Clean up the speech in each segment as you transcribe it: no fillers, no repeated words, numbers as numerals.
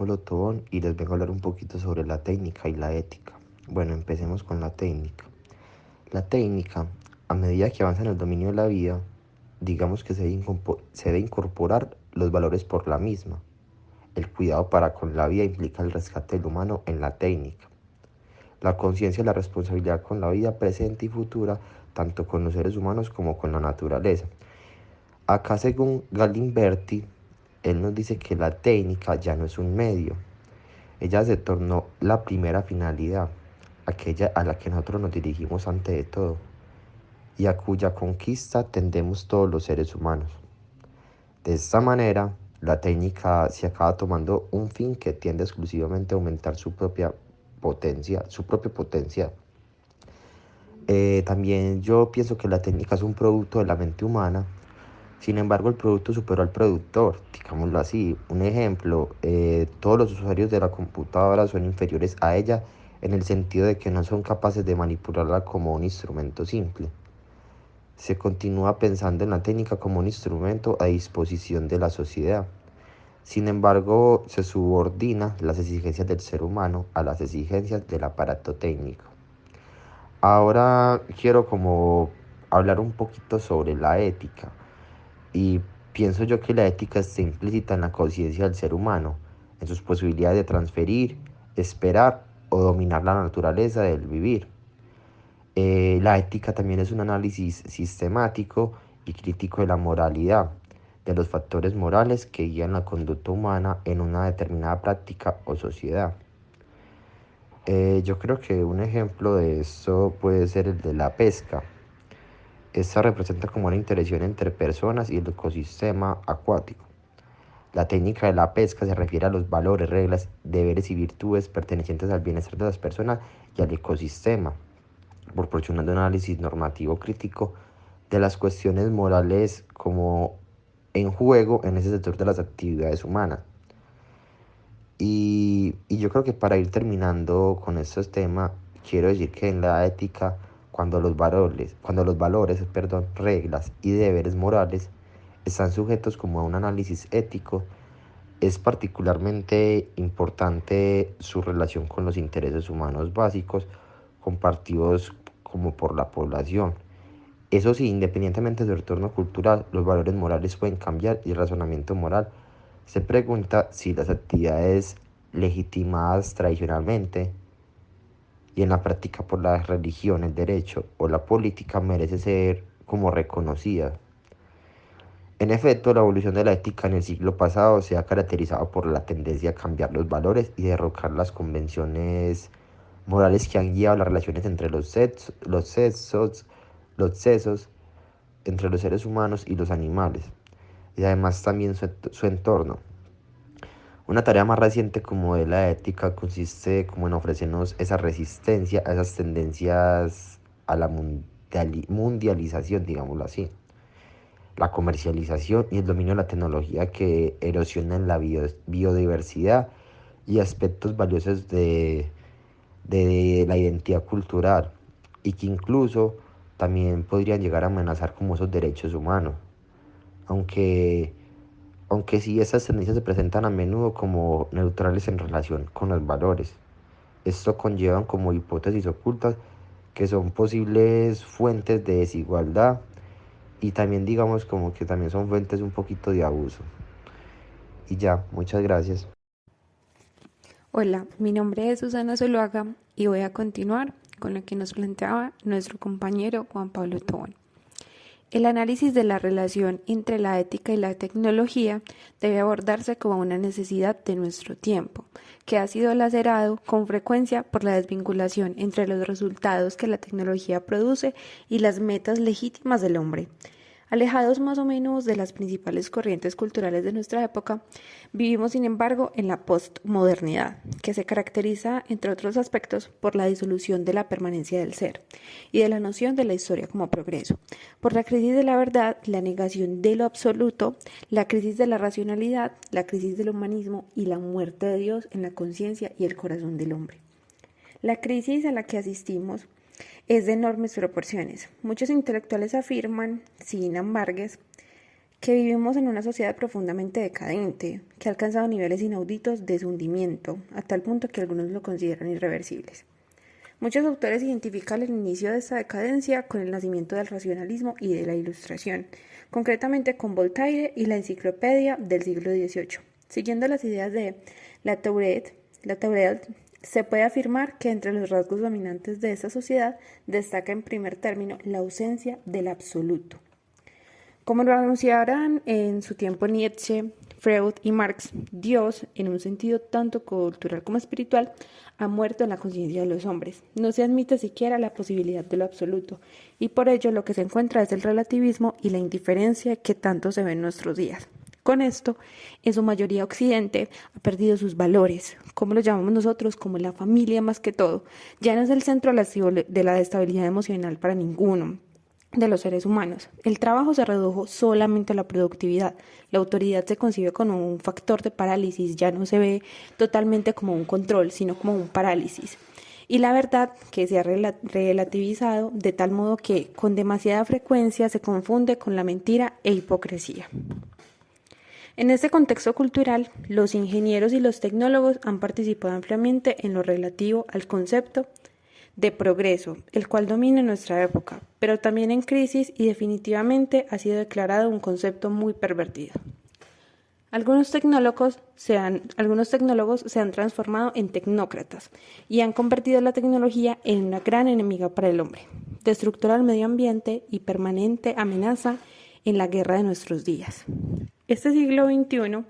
Pablo Tobón y les vengo a hablar un poquito sobre la técnica y la ética. Bueno, empecemos con la técnica. La técnica, a medida que avanza en el dominio de la vida, digamos que se debe incorporar los valores por la misma. El cuidado para con la vida implica el rescate del humano en la técnica. La conciencia y la responsabilidad con la vida presente y futura, tanto con los seres humanos como con la naturaleza. Acá, según Galimberti, él nos dice que la técnica ya no es un medio. Ella se tornó la primera finalidad, aquella a la que nosotros nos dirigimos ante de todo, y a cuya conquista tendemos todos los seres humanos. De esta manera, la técnica se acaba tomando un fin que tiende exclusivamente a aumentar su propia potencial. También yo pienso que la técnica es un producto de la mente humana. Sin embargo, el producto superó al productor, digámoslo así. Un ejemplo, todos los usuarios de la computadora son inferiores a ella en el sentido de que no son capaces de manipularla como un instrumento simple. Se continúa pensando en la técnica como un instrumento a disposición de la sociedad. Sin embargo, se subordina las exigencias del ser humano a las exigencias del aparato técnico. Ahora quiero como hablar un poquito sobre la ética. Y pienso yo que la ética está implícita en la conciencia del ser humano, en sus posibilidades de transferir, esperar o dominar la naturaleza del vivir. La ética también es un análisis sistemático y crítico de la moralidad, de los factores morales que guían la conducta humana en una determinada práctica o sociedad. Yo creo que un ejemplo de esto puede ser el de la pesca. Esta representa como una interacción entre personas y el ecosistema acuático. La técnica de la pesca se refiere a los valores, reglas, deberes y virtudes pertenecientes al bienestar de las personas y al ecosistema, proporcionando un análisis normativo crítico de las cuestiones morales como en juego en ese sector de las actividades humanas. Y yo creo que para ir terminando con estos temas, quiero decir que en la ética, cuando los valores, reglas y deberes morales están sujetos como a un análisis ético, es particularmente importante su relación con los intereses humanos básicos compartidos como por la población. Eso sí, independientemente de su entorno cultural, los valores morales pueden cambiar y el razonamiento moral se pregunta si las actividades legitimadas tradicionalmente y en la práctica por la religión, el derecho o la política merece ser como reconocida. En efecto, la evolución de la ética en el siglo pasado se ha caracterizado por la tendencia a cambiar los valores y derrocar las convenciones morales que han guiado las relaciones entre los sexos entre los seres humanos y los animales, y además también su entorno. Una tarea más reciente como de la ética consiste como en ofrecernos esa resistencia a esas tendencias a la mundialización, digámoslo así, la comercialización y el dominio de la tecnología que erosionan la biodiversidad y aspectos valiosos de la identidad cultural y que incluso también podrían llegar a amenazar como esos derechos humanos, aunque, aunque sí esas tendencias se presentan a menudo como neutrales en relación con los valores. Esto conlleva como hipótesis ocultas que son posibles fuentes de desigualdad y también digamos como que también son fuentes un poquito de abuso. Y ya, muchas gracias. Hola, mi nombre es Susana Zuluaga y voy a continuar con lo que nos planteaba nuestro compañero Juan Pablo Tobón. El análisis de la relación entre la ética y la tecnología debe abordarse como una necesidad de nuestro tiempo, que ha sido lacerado con frecuencia por la desvinculación entre los resultados que la tecnología produce y las metas legítimas del hombre. Alejados más o menos de las principales corrientes culturales de nuestra época, vivimos sin embargo en la postmodernidad, que se caracteriza, entre otros aspectos, por la disolución de la permanencia del ser y de la noción de la historia como progreso, por la crisis de la verdad, la negación de lo absoluto, la crisis de la racionalidad, la crisis del humanismo y la muerte de Dios en la conciencia y el corazón del hombre. La crisis a la que asistimos es de enormes proporciones. Muchos intelectuales afirman, sin embargo, que vivimos en una sociedad profundamente decadente, que ha alcanzado niveles inauditos de su hundimiento, a tal punto que algunos lo consideran irreversibles. Muchos autores identifican el inicio de esta decadencia con el nacimiento del racionalismo y de la Ilustración, concretamente con Voltaire y la Enciclopedia del siglo XVIII. Siguiendo las ideas de Latourette, se puede afirmar que entre los rasgos dominantes de esta sociedad destaca en primer término la ausencia del absoluto. Como lo anunciaron en su tiempo Nietzsche, Freud y Marx, Dios, en un sentido tanto cultural como espiritual, ha muerto en la conciencia de los hombres. No se admite siquiera la posibilidad de lo absoluto, y por ello lo que se encuentra es el relativismo y la indiferencia que tanto se ve en nuestros días. Con esto, en su mayoría Occidente ha perdido sus valores, como lo llamamos nosotros, como la familia más que todo. Ya no es el centro de la estabilidad emocional para ninguno de los seres humanos. El trabajo se redujo solamente a la productividad. La autoridad se concibe como un factor de parálisis, ya no se ve totalmente como un control, sino como un parálisis. Y la verdad que se ha relativizado de tal modo que con demasiada frecuencia se confunde con la mentira e hipocresía. En este contexto cultural, los ingenieros y los tecnólogos han participado ampliamente en lo relativo al concepto de progreso, el cual domina nuestra época, pero también en crisis y definitivamente ha sido declarado un concepto muy pervertido. Algunos tecnólogos se han transformado en tecnócratas y han convertido la tecnología en una gran enemiga para el hombre, destructora del medio ambiente y permanente amenaza en la guerra de nuestros días. Este siglo XXI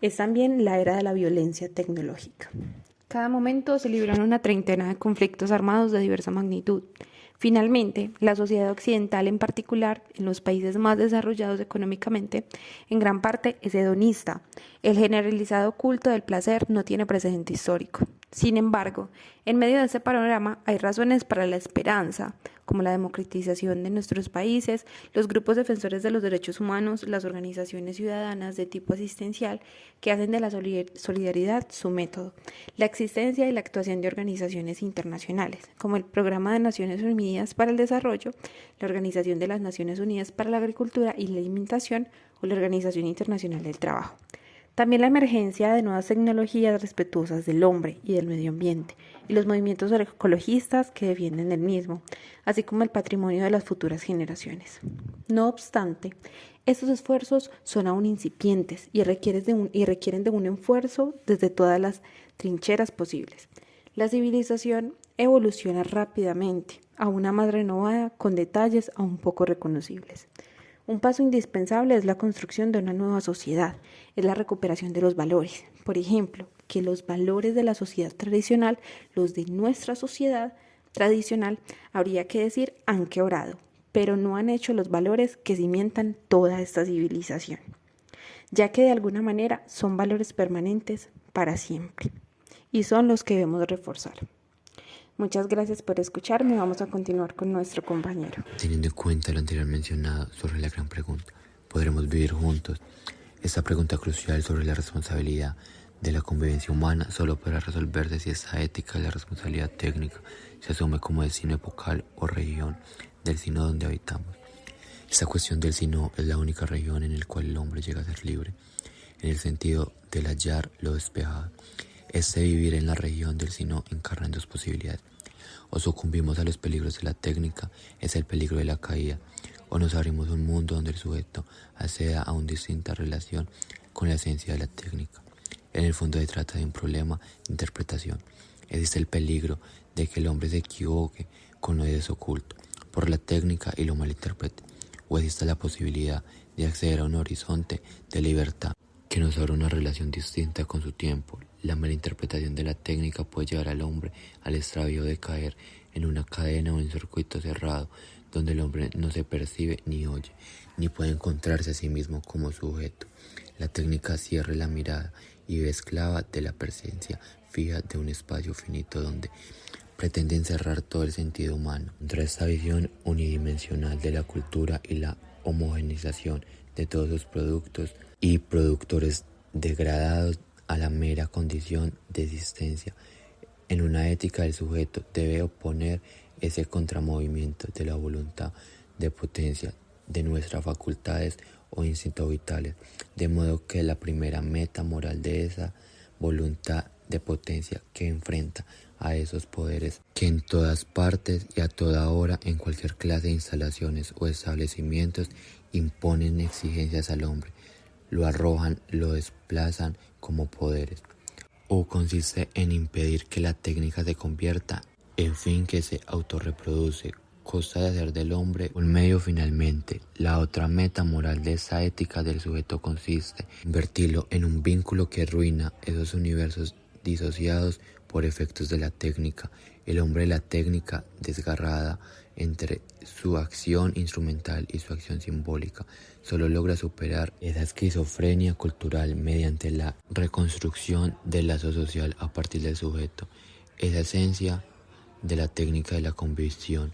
es también la era de la violencia tecnológica. Cada momento se libran una treintena de conflictos armados de diversa magnitud. Finalmente, la sociedad occidental, en particular en los países más desarrollados económicamente, en gran parte es hedonista. El generalizado culto del placer no tiene precedente histórico. Sin embargo, en medio de este panorama hay razones para la esperanza, como la democratización de nuestros países, los grupos defensores de los derechos humanos, las organizaciones ciudadanas de tipo asistencial que hacen de la solidaridad su método, la existencia y la actuación de organizaciones internacionales, como el Programa de Naciones Unidas para el Desarrollo, la Organización de las Naciones Unidas para la Agricultura y la Alimentación o la Organización Internacional del Trabajo. También la emergencia de nuevas tecnologías respetuosas del hombre y del medio ambiente, y los movimientos ecologistas que defienden el mismo, así como el patrimonio de las futuras generaciones. No obstante, estos esfuerzos son aún incipientes y requieren de un esfuerzo desde todas las trincheras posibles. La civilización evoluciona rápidamente, aún más renovada, con detalles aún poco reconocibles. Un paso indispensable es la construcción de una nueva sociedad, es la recuperación de los valores. Por ejemplo, que los valores de la sociedad tradicional, los de nuestra sociedad tradicional, habría que decir, han quebrado, pero no han hecho los valores que cimientan toda esta civilización, ya que de alguna manera son valores permanentes para siempre y son los que debemos reforzar. Muchas gracias por escucharme. Vamos a continuar con nuestro compañero. Teniendo en cuenta lo anterior mencionado sobre la gran pregunta, ¿podremos vivir juntos? Esta pregunta crucial sobre la responsabilidad de la convivencia humana solo podrá resolverse si esta ética de la responsabilidad técnica se asume como destino epocal o región del sino donde habitamos. Esta cuestión del sino es la única región en la cual el hombre llega a ser libre, en el sentido del hallar lo despejado. Este vivir en la región del sino encarna en dos posibilidades. O sucumbimos a los peligros de la técnica, es el peligro de la caída, o nos abrimos un mundo donde el sujeto acceda a una distinta relación con la esencia de la técnica. En el fondo se trata de un problema de interpretación. Existe el peligro de que el hombre se equivoque con lo desoculto por la técnica y lo malinterprete, o existe la posibilidad de acceder a un horizonte de libertad que nos abre una relación distinta con su tiempo. La malinterpretación de la técnica puede llevar al hombre al extravío de caer en una cadena o en un circuito cerrado, donde el hombre no se percibe ni oye, ni puede encontrarse a sí mismo como sujeto. La técnica cierra la mirada y ve esclava de la presencia fija de un espacio finito donde pretende encerrar todo el sentido humano. Contra esta visión unidimensional de la cultura y la homogeneización de todos sus productos y productores degradados a la mera condición de existencia, en una ética del sujeto debe oponer ese contramovimiento de la voluntad de potencia de nuestras facultades o instintos vitales, de modo que la primera meta moral de esa voluntad de potencia que enfrenta a esos poderes que en todas partes y a toda hora, en cualquier clase de instalaciones o establecimientos, imponen exigencias al hombre, lo arrojan, lo desplazan como poderes, o consiste en impedir que la técnica se convierta en fin que se autorreproduce, cosa de hacer del hombre un medio finalmente. La otra meta moral de esa ética del sujeto consiste en convertirlo en un vínculo que arruina esos universos disociados por efectos de la técnica. El hombre de la técnica, desgarrada entre su acción instrumental y su acción simbólica, solo logra superar esa esquizofrenia cultural mediante la reconstrucción del lazo social a partir del sujeto, esa esencia de la técnica de la convicción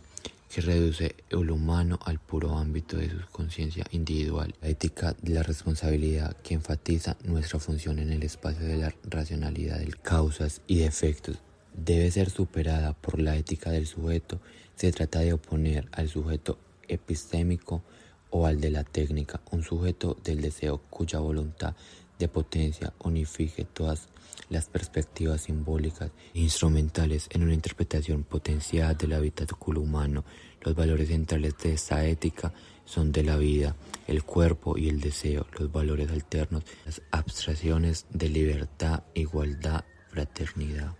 que reduce el humano al puro ámbito de su conciencia individual, la ética de la responsabilidad que enfatiza nuestra función en el espacio de la racionalidad de causas y efectos, debe ser superada por la ética del sujeto. Se trata de oponer al sujeto epistémico o al de la técnica, un sujeto del deseo cuya voluntad de potencia unifique todas las perspectivas simbólicas e instrumentales en una interpretación potenciada del habitáculo humano. Los valores centrales de esta ética son de la vida, el cuerpo y el deseo, los valores alternos, las abstracciones de libertad, igualdad, fraternidad.